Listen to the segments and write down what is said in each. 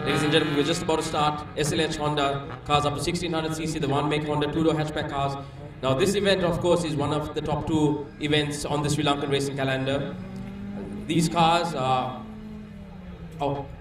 Ladies and gentlemen, we're just about to start SLH Honda cars up to 1600cc, the one-make Honda two-door hatchback cars. Now this event, of course, is one of the top two events on the Sri Lankan racing calendar. These cars are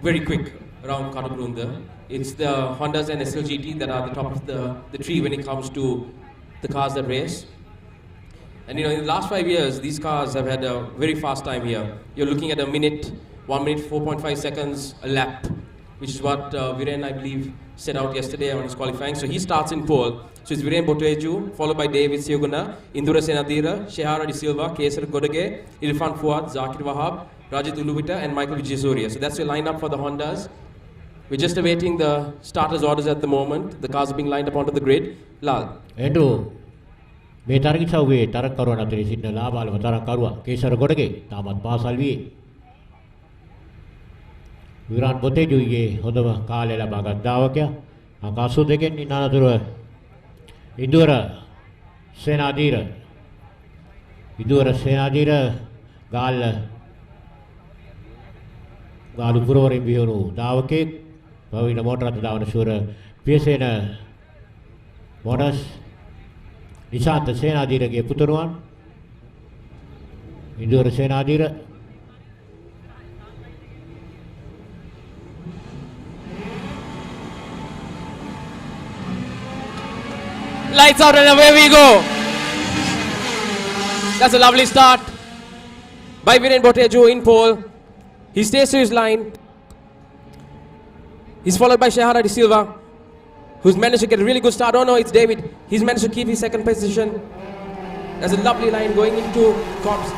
very quick around Katukurunda. It's the Hondas and SLGT that are the top of the tree when it comes to the cars that race. And you know, in the last 5 years, these cars have had a very fast time here. You're looking at 1 minute 4.5 seconds a lap, which is what Viren, I believe, set out yesterday on his qualifying. So he starts in pole. So it's Viren Boteju, followed by David Sioguna, Indura Senadira, Shehara De Silva, Kesar Kodage, Irfan Fuad, Zakir Wahab, Rajat Uluvita, and Michael Vijayasuriya. So that's your lineup for the Hondas. We're just awaiting the starters' orders at the moment. The cars are being lined up onto the grid. Lal. Andrew, මේ තරගිසව්වේ තරගකරුවන් අතරේ සිටින ලාබාලම තරගකරුවා කේසර ගොඩගේ තාමත් පාසල් වියේ විරාන් බොතේජුගේ හොඳම කාලය ලබාගත් ධාවකයා අංක 82 ඉන්න අනතුරුව ඉදුවර සේනාධීර ගාලු පුරවරින් වියුණු ධාවකයෙක් පවින මෝටර රථ ධාවන ශූර Piyasena මොඩස් Nishantha සේනාධීරගේ පුතුණුවන් ඉදුවර Senadheera Lights out and away we go. That's a lovely start by Viren Boteju in pole. He stays to his line. He's followed by Shehara De Silva, who's managed to get a really good start. Oh no, it's David. He's managed to keep his second position. There's a lovely line going into Cops.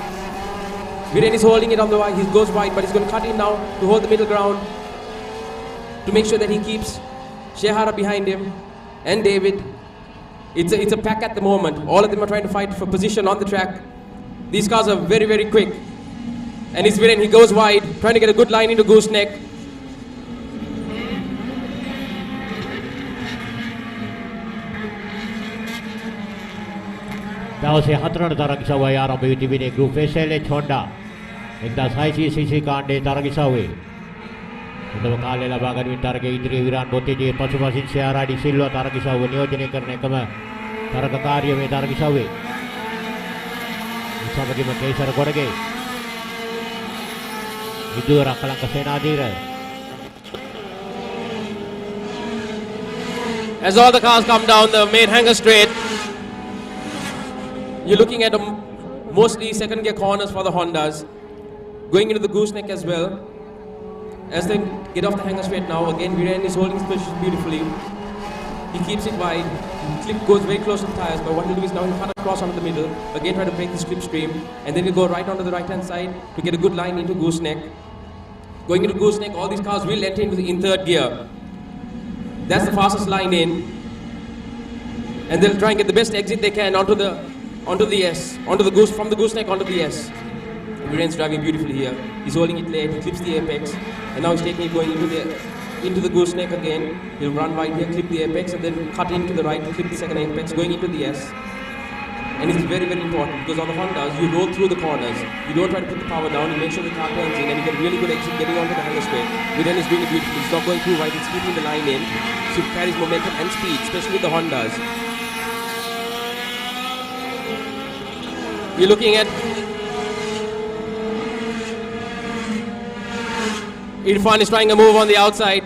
Viren is holding it on the wide. He goes wide, but he's going to cut in now to hold the middle ground to make sure that he keeps Shehara behind him and David. It's a pack at the moment. All of them are trying to fight for position on the track. These cars are very, very quick. And it's Viren, he goes wide, trying to get a good line into Gooseneck. දවසේ 4 තරගිසව්වයි ආරම්භ වී තිබෙනේ group SLH Honda 1600cc කාණ්ඩයේ තරගිසව්වේ උදව කාලය ලබා ගැනීමෙන් තරගයේ ඉදිරියේ විරාන් බොතේජේ පසුපසින් ෂෙහාරා D Silva තරගිසව්ව නියෝජනය කරන එකම තරගකාරිය මේ තරගිසව්වේ සමගින්ම කේසර Godage විදුවර කලංක Senadheera. As all the cars come down the main hanger straight, you're looking at mostly second gear corners for the Hondas, going into the gooseneck as well. As they get off the hanger straight now, again Viren is holding his position beautifully. He keeps it wide. The clip goes very close to the tires, but what he'll do is now he'll cut across onto the middle, again try to break the slipstream, and then he'll go right onto the right hand side to get a good line into gooseneck. Going into gooseneck, all these cars will enter into in third gear. That's the fastest line in, and they'll try and get the best exit they can onto the S, from the gooseneck onto the S. Viren's driving beautifully here. He's holding it late, he clips the apex, and now he's taking it going into the gooseneck again. He'll run wide here, clip the apex, and then cut into the right, clip the second apex, going into the S. And it's very, very important because on the Hondas, you roll through the corners. You don't try to put the power down, you make sure the car turns in, and you get really good exit getting onto the hanger straight. Viren is doing it beautifully. He's not going through wide, he's keeping the line in. So he carries momentum and speed, especially with the Hondas. You're looking at Irfan is trying a move on the outside,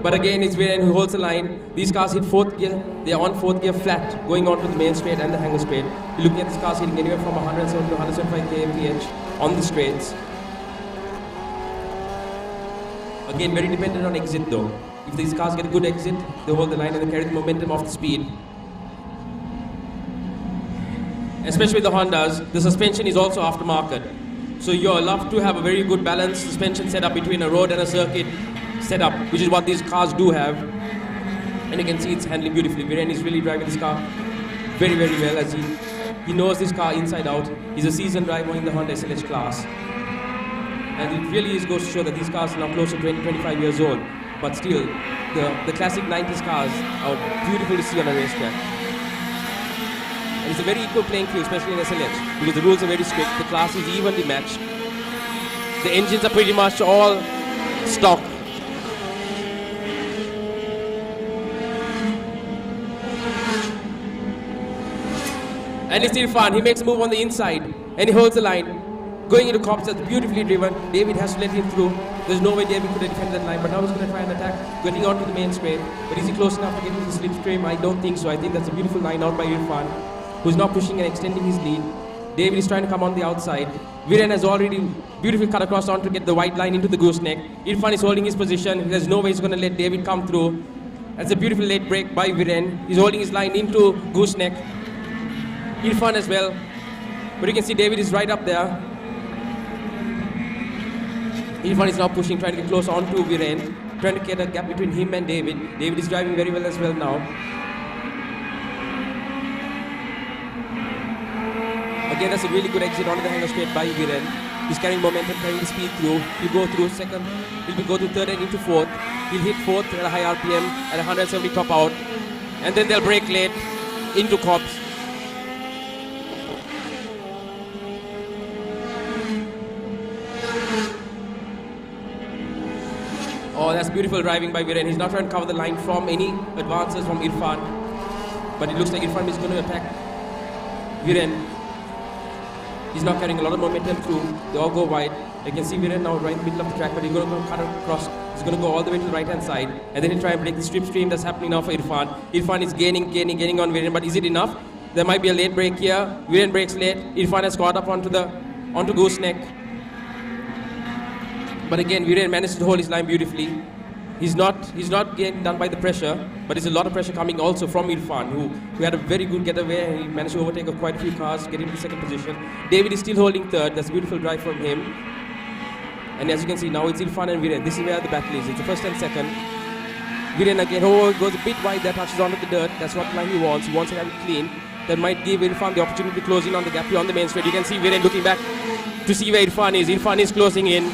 but again it's Viren who holds the line. These cars hit fourth gear, they are on fourth gear flat, going on to the main straight and the hanger straight. You're looking at these cars hitting anywhere from 170 to 175 kmph on the straights. Again, very dependent on exit though. If these cars get a good exit, they hold the line and they carry the momentum of the speed. Especially with the Hondas, the suspension is also aftermarket. So you're allowed to have a very good balanced suspension setup between a road and a circuit setup, which is what these cars do have. And you can see it's handling beautifully. Viren is really driving this car very, very well as he knows this car inside out. He's a seasoned driver in the Honda SLH class. And it really goes to show that these cars are now close to 20-25 years old. But still, the classic 90s cars are beautiful to see on a racetrack. And it's a very equal playing field, especially in SLH, because the rules are very strict, the class is evenly matched. The engines are pretty much all stock. And it's Irfan. He makes a move on the inside and he holds the line. Going into cops, that's beautifully driven. David has to let him through. There's no way David could have defended that line, but now he's going to try and attack, getting onto the main straight. But is he close enough to get into the slipstream? I don't think so. I think that's a beautiful line out by Irfan, who's now pushing and extending his lead. David is trying to come on the outside. Viren has already beautifully cut across on to get the white line into the gooseneck. Irfan is holding his position. There's no way he's going to let David come through. That's a beautiful late break by Viren. He's holding his line into gooseneck. Irfan as well. But you can see David is right up there. Irfan is now pushing, trying to get close on to Viren, trying to get a gap between him and David. David is driving very well as well now. Again, that's a really good exit onto the hanger straight by Viren. He's carrying momentum, carrying the speed through. He'll go through second, he'll go to third and into fourth. He'll hit fourth at a high RPM at 170 top out. And then they'll brake late into cops. Oh, that's beautiful driving by Viren. He's not trying to cover the line from any advances from Irfan. But it looks like Irfan is going to attack Viren. He's not carrying a lot of momentum through. They all go wide. You can see Viren now right in the middle of the track, but he's going to go cut across. He's going to go all the way to the right-hand side. And then he'll try and break the slipstream that's happening now for Irfan. Irfan is gaining on Viren, but is it enough? There might be a late break here. Viren breaks late. Irfan has caught up onto gooseneck. But again, Viren managed to hold his line beautifully. He's not getting done by the pressure, but there's a lot of pressure coming also from Irfan, who had a very good getaway. He managed to overtake quite a few cars, get into second position. David is still holding third. That's a beautiful drive from him. And as you can see, now it's Irfan and Viren. This is where the battle is. It's the first and second. Viren again, goes a bit wide there, touches onto the dirt. That's what line he wants. He wants to have it clean. That might give Irfan the opportunity to close in on the gap here on the main straight. You can see Viren looking back to see where Irfan is. Irfan is closing in.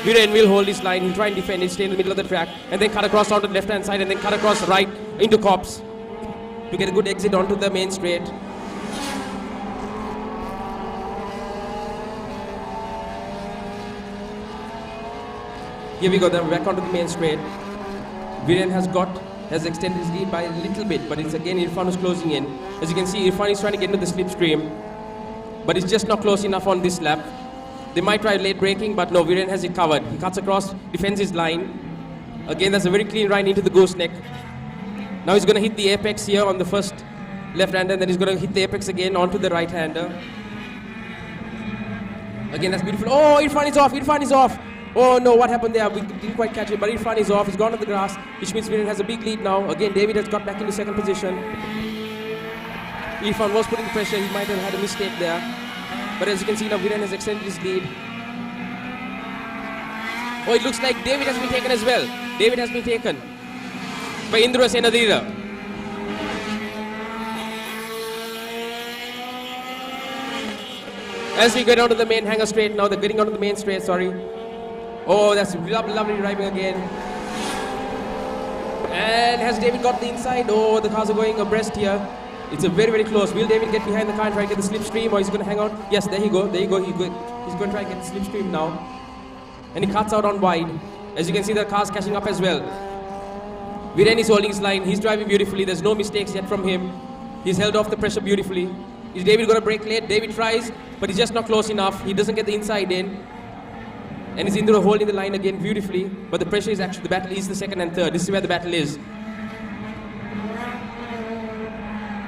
Viren will hold his line. He'll try and defend it, stay in the middle of the track, and then cut across onto the left-hand side, and then cut across right into cops to get a good exit onto the main straight. Here we go, then back onto the main straight. Viren has extended his lead by a little bit, but it's again Irfan who's closing in. As you can see, Irfan is trying to get into the slipstream, but it's just not close enough on this lap. They might try late braking, but no, Viren has it covered. He cuts across, defends his line. Again, that's a very clean ride into the gooseneck. Now he's going to hit the apex here on the first left-hander, and then he's going to hit the apex again onto the right-hander. Again, that's beautiful. Oh, Irfan is off. Oh no, what happened there? We didn't quite catch it, but Irfan is off. He's gone to the grass, which means Viren has a big lead now. Again, David has got back into second position. Irfan was putting pressure. He might have had a mistake there. But as you can see now, Viren has extended his lead. Oh, it looks like David has been taken as well. David has been taken by Indra Senadira. As we get onto the main hanger straight now, they're getting onto the main straight, sorry. Oh, that's lovely driving again. And has David got the inside? Oh, the cars are going abreast here. It's a very, very close. Will David get behind the car and try to get the slipstream, or is he going to hang on? Yes, there you go. He's going to try and get the slipstream now. And he cuts out on wide. As you can see, the car's catching up as well. Viren is holding his line. He's driving beautifully. There's no mistakes yet from him. He's held off the pressure beautifully. Is David going to brake late? David tries, but he's just not close enough. He doesn't get the inside in. And he's into holding the line again beautifully. But the pressure is actually, the battle is the second and third. This is where the battle is.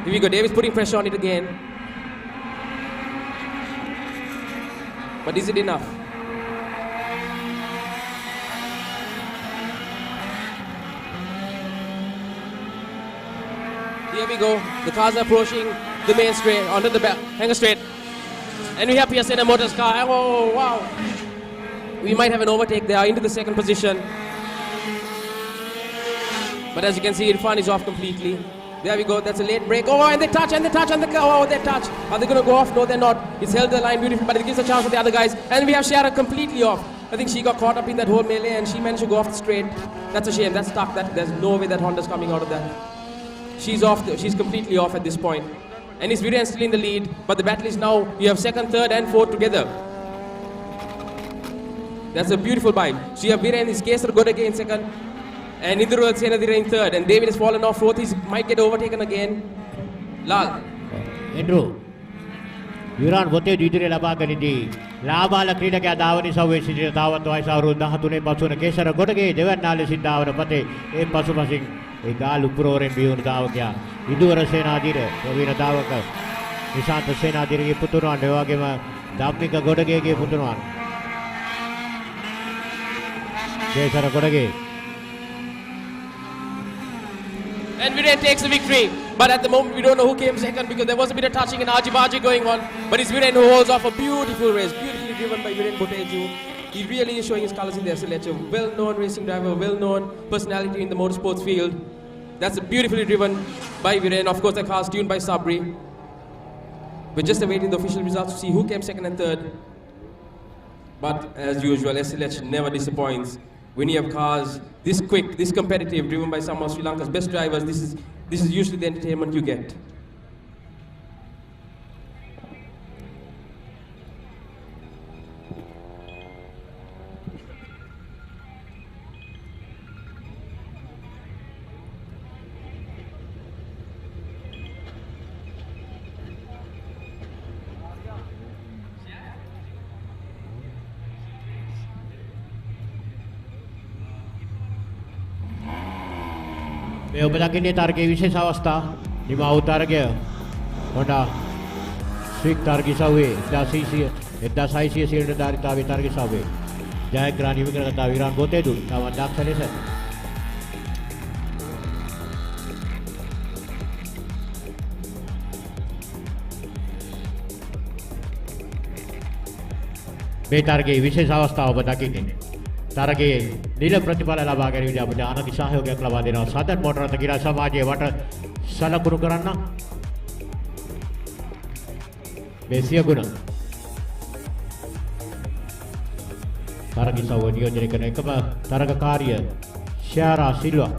Here we go, David's putting pressure on it again. But is it enough? Here we go, the cars are approaching the main straight, onto the hanger straight. And we have Piacenta Motors car. Oh, wow. We might have an overtake there into the second position. But as you can see, Irfan is off completely. There we go, that's a late break. Oh, and they touch on the car. Oh, they touch. Are they going to go off? No, they're not. It's held the line beautifully, but it gives a chance for the other guys. And we have Shara completely off. I think she got caught up in that whole melee and she managed to go off the straight. That's a shame. That's stuck. There's no way that Honda's coming out of that. She's off. She's completely off at this point. And it's Viren still in the lead, but the battle is now, you have second, third, and fourth together. That's a beautiful bite. So you have Viren, his case good again second. And Indra Senadira in third, and David has fallen off fourth. He might get overtaken again. Lal. Andrew. Yuran Bote Didri Labaganidi. Labala Kridaka Davani Sawi Dawa twice our Nahatune Pasuna Kesara Gotake, they were Nalis in Dawa Pate, a Pasupasing, a Galu Pro and Biun Davakia. You do a Sena Dire, Rovina Davaka. Nisanta Sena Diri Puturan, Devagima, Dapika Gotake Puturan. Kesara Gotake. And Viren takes the victory. But at the moment, we don't know who came second because there was a bit of touching and argy-bargy going on. But it's Viren who holds off a beautiful race, beautifully driven by Viren Boteju. He really is showing his colors in the SLH. A well-known racing driver, well-known personality in the motorsports field. That's beautifully driven by Viren. Of course, the car's tuned by Sabri. We're just awaiting the official results to see who came second and third. But as usual, SLH never disappoints. When you have cars this quick, this competitive, driven by some of Sri Lanka's best drivers, this is usually the entertainment you get. මේ ඔබ දකින්නේ තරගයේ විශේෂ අවස්ථා නිමා වූ තරගය Honda Swift තරගිසාවේ 1600 cylinder ධාරිතාවේ තරගිසාවේ ජයග්‍රහණ හිමි කරගත්තා විරාන් ගෝතේදුල් තවත් දක්ෂ ලෙස මේ තරගයේ විශේෂ අවස්ථාව ඔබ දකින්නේ තරගයේ නිල ප්‍රතිඵල ලබා ගැනීමට අපිට අනති සහයෝගයක් ලබා දෙනවා සදන් මොටර රථ ක්‍රීඩා සමාජයේ වට සලකුණු කරන්න මෙසිය ගුණ තරගිසාව නියෝජනය කරන එකම තරගකාරිය ශාරා සිල්වා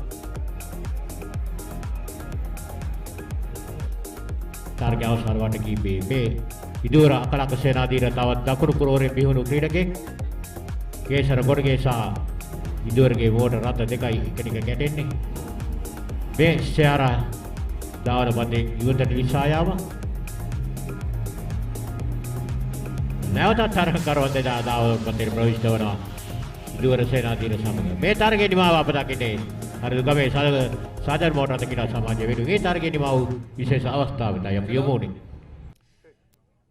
තරගය අවසන් වන කීපේ මේ ඉදුවර අකලක සේනාධීර තවත් දකුණු පුරවරේ පිහුණු ක්‍රීඩකෙක් කේසර ගොඩගේ සහ ඉදුවරගේ මෝටර රථ දෙකයි එකිනෙක ගැටෙන්නේ මේ ශාරා දාවන පන්දේ යුවතට විසායාව නැවතත් තරගකරුවන් දෙදා දාවන පන්දේ ප්‍රවිෂ්ඨ වනවා ඉදුවර සේනාධීර සමග මේ තරගයේ නිමාව අප දකින්නේ හරිද ගමේ සාදර් මෝටර රථ ක්‍රීඩා සමාජය වෙනුවෙන් මේ තරගයේ නිමාව විශේෂ අවස්ථාවකටයි අපි යමු උනේ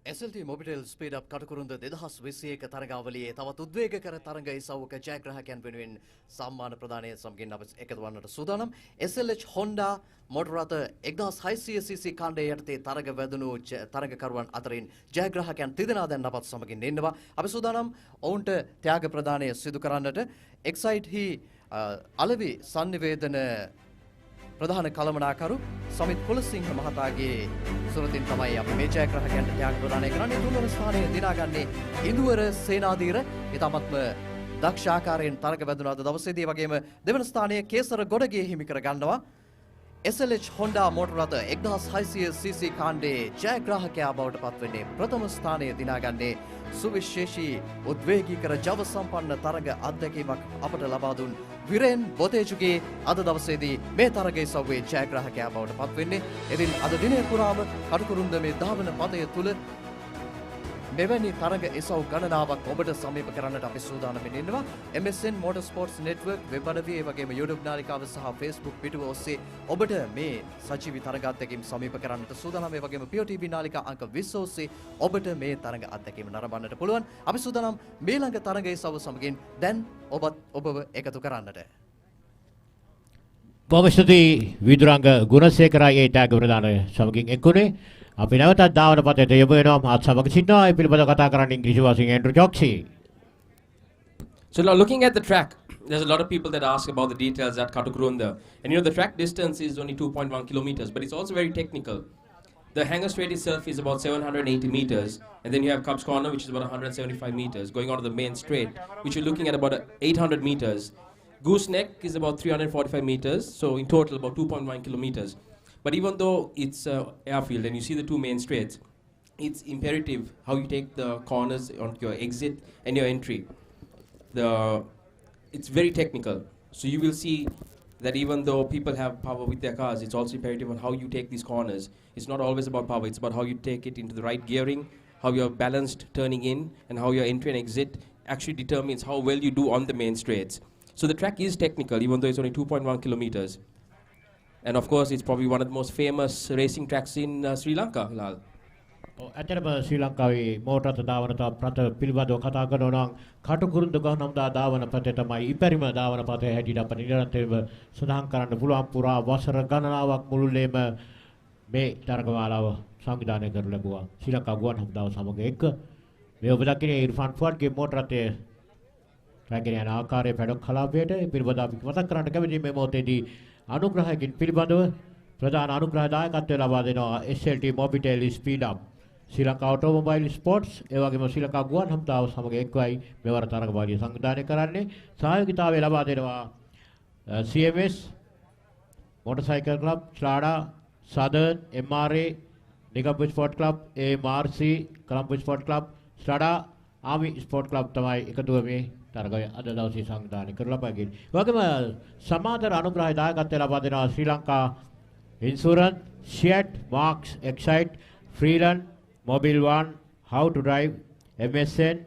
SLT-MOBITEL SpeedUp Katukurunda 2021 තරගාවලියේ තවත් උද්වේගකර තරග ඉසව්වක ජයග්‍රාහකයන් වෙනුවෙන් සම්මාන ප්‍රදානය සමගින් අප එකතු වන්නට සූදානම් SLH Honda මොටර රථ 1600cc කාණ්ඩය යටතේ තරග වැදුණු තරගකරුවන් අතරින් ජයග්‍රාහකයන් තිදෙනා දැන් අපත් සමගින් ඉන්නවා අපි සූදානම් ඔවුන්ට ත්‍යාග ප්‍රදානය සිදු කරන්නට එක්සයිට් හි අලවි සංනිවේදන ප්‍රධාන කළමනාකරු සමිත් කුලසිංහ මහතාගේ සුරතින් තමයි අපි මේ ජයග්‍රාහකයන්ට ත්‍යාග ප්‍රදානය කරන්නේ තුන්වන ස්ථානය දිනාගන්නේ ඉන්දුවර සේනාධීර ඉතාමත්ම දක්ෂ ආකාරයෙන් තරග වැදුණාද දවසේදී වගේම දෙවන ස්ථානය කේසර ගොඩගේ හිමි කර ගන්නවා SLH Honda මොටර රථ 1600cc කාණ්ඩයේ ජයග්‍රාහකයා බවට පත්වෙන්නේ ප්‍රථම ස්ථානය දිනාගන්නේ සුවිශේෂී උද්වේගීකර ජව සම්පන්න තරග අත්දැකීමක් අපට ලබා දුන් විරෙන් බොතේජුගේ අද දවසේදී මේ තරගයේ සව්වේ ජයග්‍රාහකයා බවට පත්වෙන්නේ ඉතින් අද දිනය පුරාම කටුකුරුන්ද මේ ධාවන පතය තුල මෙවැනි තරග එසව් ගණනාවක් ඔබට සමීප කරන්නට අපි සූදානම් වෙනවා MSN Motorsports Network වෙබ් අඩවිය ඒ වගේම YouTube නාලිකාව සහ Facebook පිටුව ඔස්සේ ඔබට මේ සජීවී තරග අත්දැකීම් සමීප කරන්නට සූදානම් ඒ වගේම POTV නාලිකා අංක 20 ඔස්සේ ඔබට මේ තරග අත්දැකීම් නරඹන්නට පුළුවන් අපි සූදානම් මේ ළඟ තරග එසව් සමගින් දැන් ඔබව එකතු කරන්නට බොහොම ස්තුතියි විදුරංග ගුණසේකරයි ඒ ටැග් ප්‍රදාන සමගින් එක්ුණේ අපි නැවතත් දාවන පතේට යොමු වෙනවා මාත් සමග සිටිනවා ඒ පිළිබඳව කතා කරන්න ඉංග්‍රීසි වාසියෙන් Andrew ජොක්සි So now looking at the track, there's a lot of people that ask about the details at Katukurunda. And you know, the track distance is only 2.1 kilometers, but it's also very technical. The hangar straight itself is about 780 meters, and then you have Cubs Corner, which is about 175 meters, going on to the main straight, which you're looking at about 800 meters. Gooseneck is about 345 meters, so in total about 2.1 kilometers. But even though it's airfield and you see the two main straights, it's imperative how you take the corners on your exit and your entry. It's very technical. So you will see that even though people have power with their cars, it's also imperative on how you take these corners. It's not always about power, it's about how you take it into the right gearing, how you're balanced turning in, and how your entry and exit actually determines how well you do on the main straights. So the track is technical, even though it's only 2.1 kilometers. And of course, it's probably one of the most famous racing tracks in Sri Lanka, Lal. ඇතරම ශ්‍රී ලංකාවේ motor ධාවන පත පිළිබඳව කතා කරනවා නම් කටුකුරුන්ද ගහනම්දා ධාවන පතේ තමයි ඉපරිම ධාවන පතේ හැටියට අපිට නිරන්තරව සඳහන් කරන්න පුළුවන් පුරා වසර ගණනාවක් මුළුල්ලේම මේ තරගමාලාව සංවිධානය කරලා ලැබුවා ශ්‍රී ලංකා ගුවන් හමුදාව සමග එක්ක මේ ඔබ දකින්නේ ඉර්ෆාන් ෆුවඩ්ගේ මෝටරතේ රැගෙන යන ආකාරයේ පැඩොක් කලාපයට පිළිබඳව අපි මතක් කරන්න කැමතියි මේ මොහොතේදී අනුග්‍රහයකින් පිළිබඳව ප්‍රධාන අනුග්‍රහදායකත්වය ලබා දෙනවා SLT-MOBITEL SpeedUp Sri Lanka Automobile Sports ඒ වගේම ශ්‍රී ලංකා ගුවන් හමුදාව සමග එක්වයි මෙවර තරගවාදී සංවිධානය කරන්නේ සහයෝගීතාවය ලබා දෙනවා CMS Motorcycle Club SLAS Southern MRA Lanka Sport Club AMRC Colombo Sport Club SLAS Army Sport Club තමයි එකතුව මේ තරගය අද දවසේ සංවිධානය කරලා ලබාගෙන. ඒ වගේම සමාදර අනුග්‍රහය දායකත්වය ලබා දෙනවා ශ්‍රී Lanka Insurance, Shed, Marks, Excite, Freeland, Mobile One, How to Drive, MSN,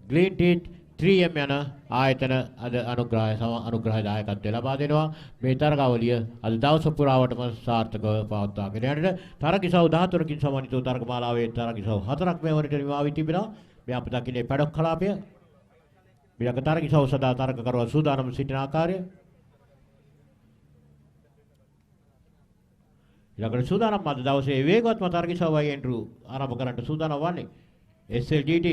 Green Teeth, 3M යන ආයතන අද අනුග්‍රහය දායකත්වය ලබා දෙනවා. මේ තරගාවලිය අද දවස පුරාවටම සාර්ථකව පවත්වාගෙන යන්නට තරගිසව් 13කින් සමන්විත තරගමාලාවේ තරගිසව් 4ක් මේ වරට නිමා වී තිබෙනවා. මේ අප දකින්නේ පැඩොක් කලාපය. ඊළඟ තරගිසව් සදා තරගකරුවා සූදානම් සිටින ආකාරය. ඊළඟට සූදානම් අද දවසේ වේගවත්ම තරගිසව් වයින්ට්‍රු ආරම්භ කරන්නට සූදානම් වන්නේ SLT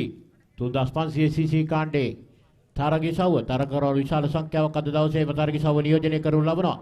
3500cc කාණ්ඩේ තරගිසව් තරගකරුවා විශාල සංඛ්‍යාවක් අද දවසේ තරගිසව් නියෝජනය කරනු ලබනවා.